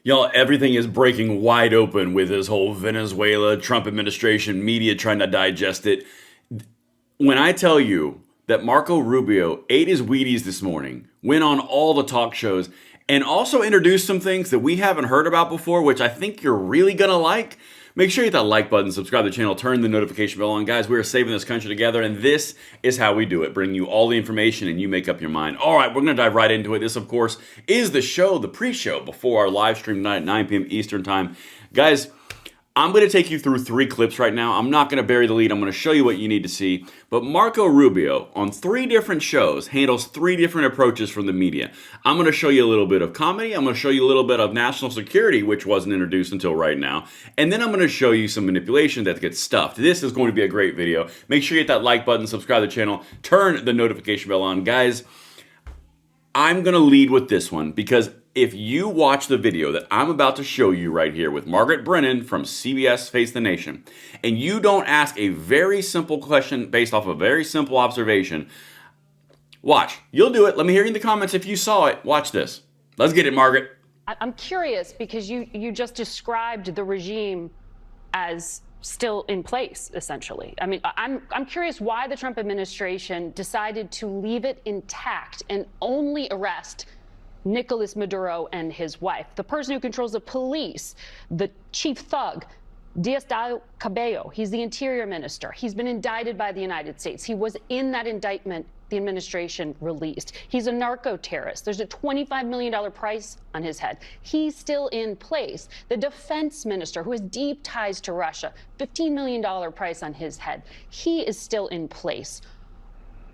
Y'all, everything is breaking wide open with this whole Venezuela Trump administration media trying to digest it. When I tell you that Marco Rubio ate his Wheaties this morning, went on all the talk shows, and also introduced some things that we haven't heard about before, which I think you're really gonna like, make sure you hit that like button, subscribe to the channel, turn the notification bell on. Guys, we are saving this country together, and this is how we do it. Bring you all the information, and you make up your mind. All right, we're gonna dive right into it. This, of course, is the show, the pre-show, before our live stream tonight at 9 p.m. Eastern Time. Guys, I'm going to take you through 3 clips right now. I'm not going to bury the lead. I'm going to show you what you need to see. But Marco Rubio, on 3 different shows, handles 3 different approaches from the media. I'm going to show you a little bit of comedy. I'm going to show you a little bit of national security, which wasn't introduced until right now. And then I'm going to show you some manipulation that gets stuffed. This is going to be a great video. Make sure you hit that like button, subscribe to the channel, turn the notification bell on. Guys, I'm going to lead with this one because if you watch the video that I'm about to show you right here with Margaret Brennan from CBS Face the Nation, and you don't ask a very simple question based off a very simple observation, watch. You'll do it. Let me hear you in the comments if you saw it. Watch this. Let's get it, Margaret. I'm curious because you just described the regime as still in place, essentially. I mean, I'm curious why the Trump administration decided to leave it intact and only arrest Nicolas Maduro and his wife, the person who controls the police, the chief thug, Cabello. He's the interior minister. He's been indicted by the United States. He was in that indictment the administration released. He's a narco-terrorist. There's a $25 million price on his head. He's still in place. The defense minister, who has deep ties to Russia, $15 million price on his head. He is still in place.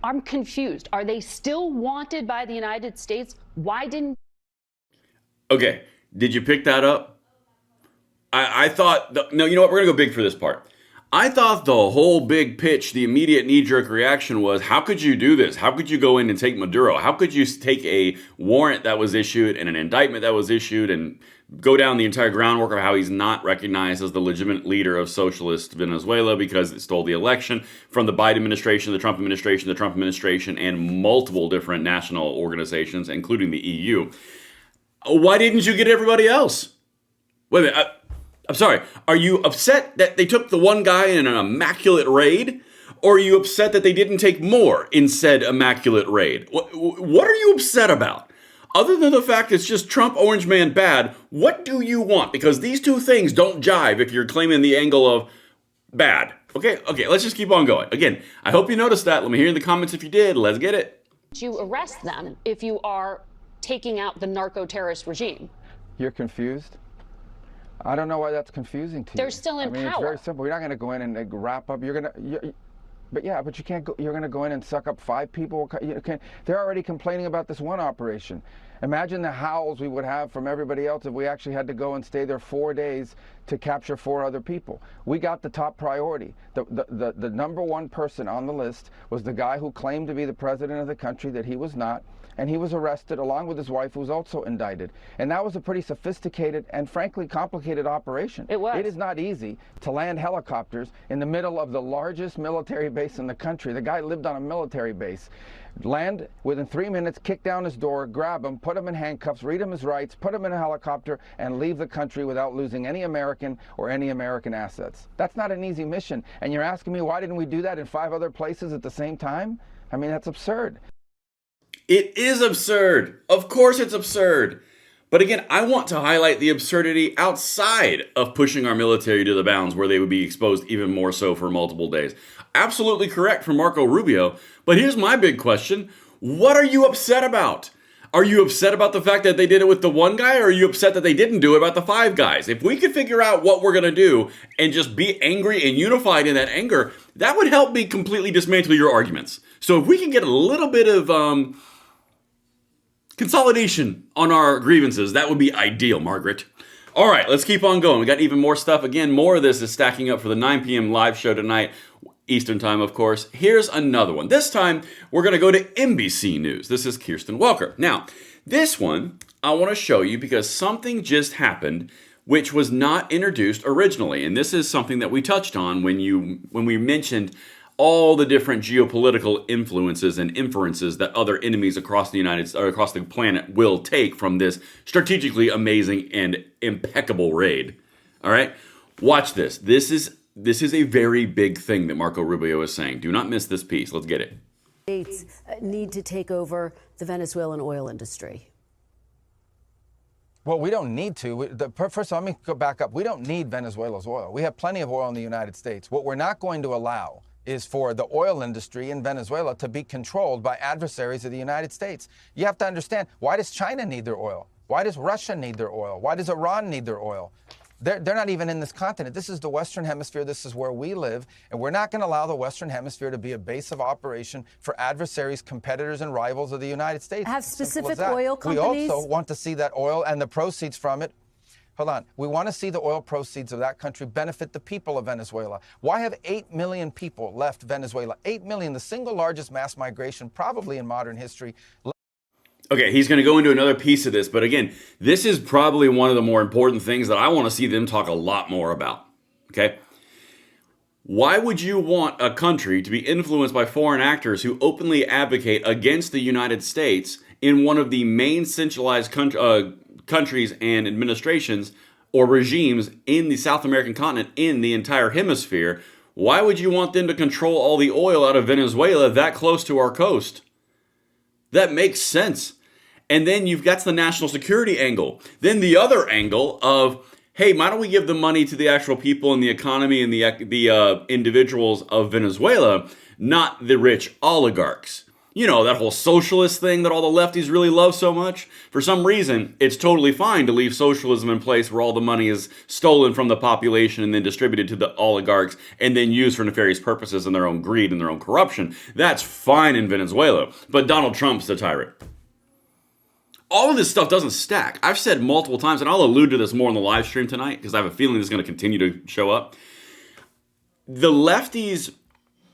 I'm confused. Are they still wanted by the United States? Why didn't... Okay, did you pick that up? I thought, no, you know what? We're going to go big for this part. I thought the whole big pitch, the immediate knee-jerk reaction was, how could you do this? How could you go in and take Maduro? How could you take a warrant that was issued and an indictment that was issued and go down the entire groundwork of how he's not recognized as the legitimate leader of socialist Venezuela because it stole the election from the Biden administration, the Trump administration, and multiple different national organizations, including the EU. Why didn't you get everybody else? Wait a minute. I'm sorry. Are you upset that they took the one guy in an immaculate raid? Or are you upset that they didn't take more in said immaculate raid? What are you upset about? Other than the fact it's just Trump, Orange Man bad, what do you want? Because these two things don't jive if you're claiming the angle of bad. Okay, let's just keep on going. Again, I hope you noticed that. Let me hear in the comments if you did. Let's get it. You arrest them if you are taking out the narco-terrorist regime. You're confused? I don't know why that's confusing to you. They're still in I mean, power. It's very simple. You're not going to go in and wrap up. But you can't go. You're going to go in and suck up 5 people. They're already complaining about this one operation. Imagine the howls we would have from everybody else if we actually had to go and stay there 4 days to capture 4 other people. We got the top priority. The number 1 person on the list was the guy who claimed to be the president of the country that he was not. And he was arrested along with his wife, who was also indicted. And that was a pretty sophisticated and frankly complicated operation. It was. It is not easy to land helicopters in the middle of the largest military base in the country. The guy lived on a military base. Land within 3 minutes, kick down his door, grab him, put him in handcuffs, read him his rights, put him in a helicopter, and leave the country without losing any American or any American assets. That's not an easy mission. And you're asking me, why didn't we do that in 5 other places at the same time? I mean, that's absurd. It is absurd. Of course it's absurd. But again, I want to highlight the absurdity outside of pushing our military to the bounds where they would be exposed even more so for multiple days. Absolutely correct from Marco Rubio. But here's my big question. What are you upset about? Are you upset about the fact that they did it with the one guy, or are you upset that they didn't do it about the 5 guys? If we could figure out what we're going to do and just be angry and unified in that anger, that would help me completely dismantle your arguments. So if we can get a little bit of consolidation on our grievances, that would be ideal, Margaret. All right, let's keep on going. We got even more stuff. Again, more of this is stacking up for the 9 p.m. live show tonight, Eastern Time, of course. Here's another one. This time, we're going to go to NBC News. This is Kirsten Welker. Now, this one I want to show you because something just happened which was not introduced originally. And this is something that we touched on when we mentioned all the different geopolitical influences and inferences that other enemies across the across the planet will take from this strategically amazing and impeccable raid. All right, watch this. This is a very big thing that Marco Rubio is saying. Do not miss this piece. Let's get it. States need to take over the Venezuelan oil industry. Well, we don't need to. First of all, let me go back up. We don't need Venezuela's oil. We have plenty of oil in the United States. What we're not going to allow is for the oil industry in Venezuela to be controlled by adversaries of the United States. You have to understand, why does China need their oil? Why does Russia need their oil? Why does Iran need their oil? They're not even in this continent. This is the Western Hemisphere. This is where we live. And we're not going to allow the Western Hemisphere to be a base of operation for adversaries, competitors, and rivals of the United States. Have specific oil companies? We also want to see that oil and the proceeds from it. Hold on. We want to see the oil proceeds of that country benefit the people of Venezuela. Why have 8 million people left Venezuela? 8 million, the single largest mass migration probably in modern history. Okay, he's going to go into another piece of this, but again, this is probably one of the more important things that I want to see them talk a lot more about. Okay? Why would you want a country to be influenced by foreign actors who openly advocate against the United States in one of the main centralized countries and administrations or regimes in the South American continent, in the entire hemisphere? Why would you want them to control all the oil out of Venezuela that close to our coast? That makes sense. And then you've got the national security angle. Then the other angle of, hey, why don't we give the money to the actual people and the economy and the individuals of Venezuela, not the rich oligarchs? You know, that whole socialist thing that all the lefties really love so much. For some reason, it's totally fine to leave socialism in place where all the money is stolen from the population and then distributed to the oligarchs and then used for nefarious purposes and their own greed and their own corruption. That's fine in Venezuela. But Donald Trump's the tyrant. All of this stuff doesn't stack. I've said multiple times, and I'll allude to this more in the live stream tonight because I have a feeling this is going to continue to show up. The lefties'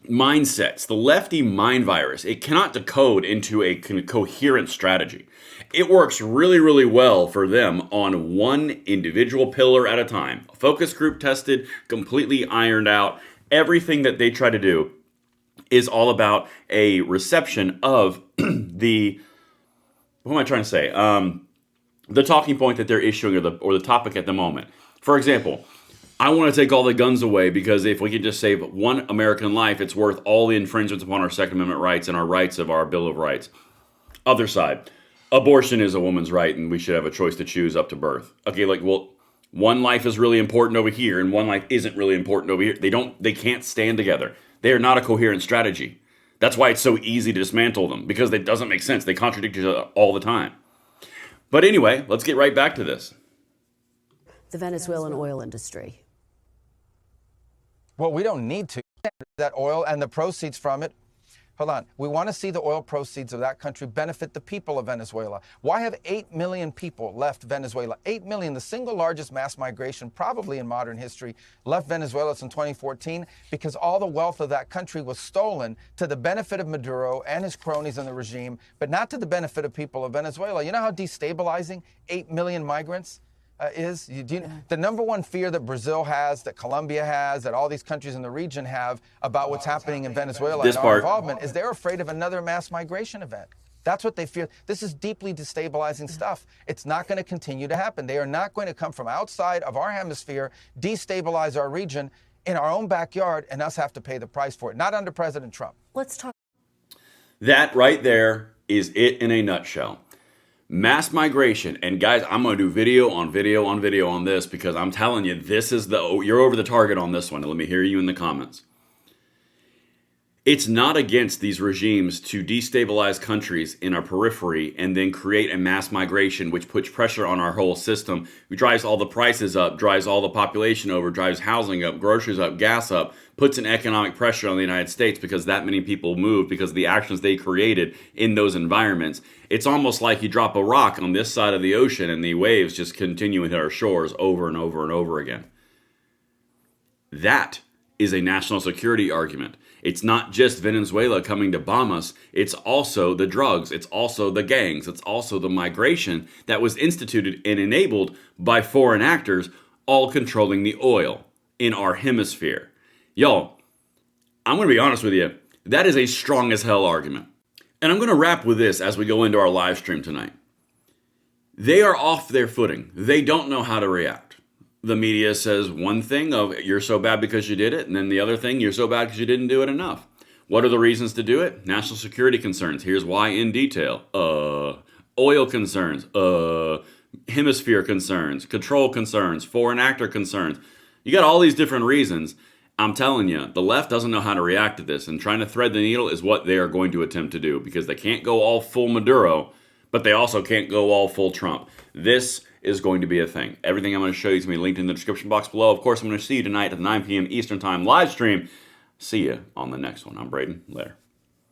mindsets, the lefty mind virus, it cannot decode into a coherent strategy. It works really, really well for them on one individual pillar at a time. Focus group tested, completely ironed out. Everything that they try to do is all about a reception of what am I trying to say? The talking point that they're issuing or the topic at the moment. For example, I want to take all the guns away because if we can just save one American life, it's worth all the infringements upon our Second Amendment rights and our rights of our Bill of Rights. Other side, abortion is a woman's right and we should have a choice to choose up to birth. Okay, well, one life is really important over here and one life isn't really important over here. They can't stand together. They are not a coherent strategy. That's why it's so easy to dismantle them, because it doesn't make sense. They contradict each other all the time. But anyway, let's get right back to this. The Venezuelan oil industry. Well, we don't need to. That oil and the proceeds from it. Hold on. We want to see the oil proceeds of that country benefit the people of Venezuela. Why have 8 million people left Venezuela? 8 million, the single largest mass migration probably in modern history, left Venezuela since 2014 because all the wealth of that country was stolen to the benefit of Maduro and his cronies in the regime, but not to the benefit of people of Venezuela. You know how destabilizing 8 million migrants is? The number one fear that Brazil has, that Colombia has, that all these countries in the region have about what's happening in Venezuela and our involvement is they're afraid of another mass migration event. That's what they fear. This is deeply destabilizing stuff. It's not going to continue to happen. They are not going to come from outside of our hemisphere, destabilize our region in our own backyard, and us have to pay the price for it. Not under President Trump. Let's talk. That right there is it in a nutshell. Mass migration, and guys, I'm going to do video on video on video on this because I'm telling you, you're over the target on this one. Let me hear you in the comments. It's not against these regimes to destabilize countries in our periphery and then create a mass migration which puts pressure on our whole system, which drives all the prices up, drives all the population over, drives housing up, groceries up, gas up, puts an economic pressure on the United States because that many people move because of the actions they created in those environments. It's almost like you drop a rock on this side of the ocean and the waves just continue to hit our shores over and over and over again. That is a national security argument. It's not just Venezuela coming to bomb us. It's also the drugs. It's also the gangs. It's also the migration that was instituted and enabled by foreign actors, all controlling the oil in our hemisphere. Y'all, I'm going to be honest with you. That is a strong as hell argument. And I'm going to wrap with this as we go into our live stream tonight. They are off their footing. They don't know how to react. The media says one thing of you're so bad because you did it, and then the other thing, you're so bad because you didn't do it enough. What are the reasons to do it? National security concerns. Here's why in detail. Oil concerns. Hemisphere concerns. Control concerns. Foreign actor concerns. You got all these different reasons. I'm telling you, the left doesn't know how to react to this, and trying to thread the needle is what they are going to attempt to do because they can't go all full Maduro, but they also can't go all full Trump. This is going to be a thing. Everything I'm going to show you is going to be linked in the description box below. Of course, I'm going to see you tonight at 9 p.m. Eastern Time live stream. See you on the next one. I'm Braden. Later.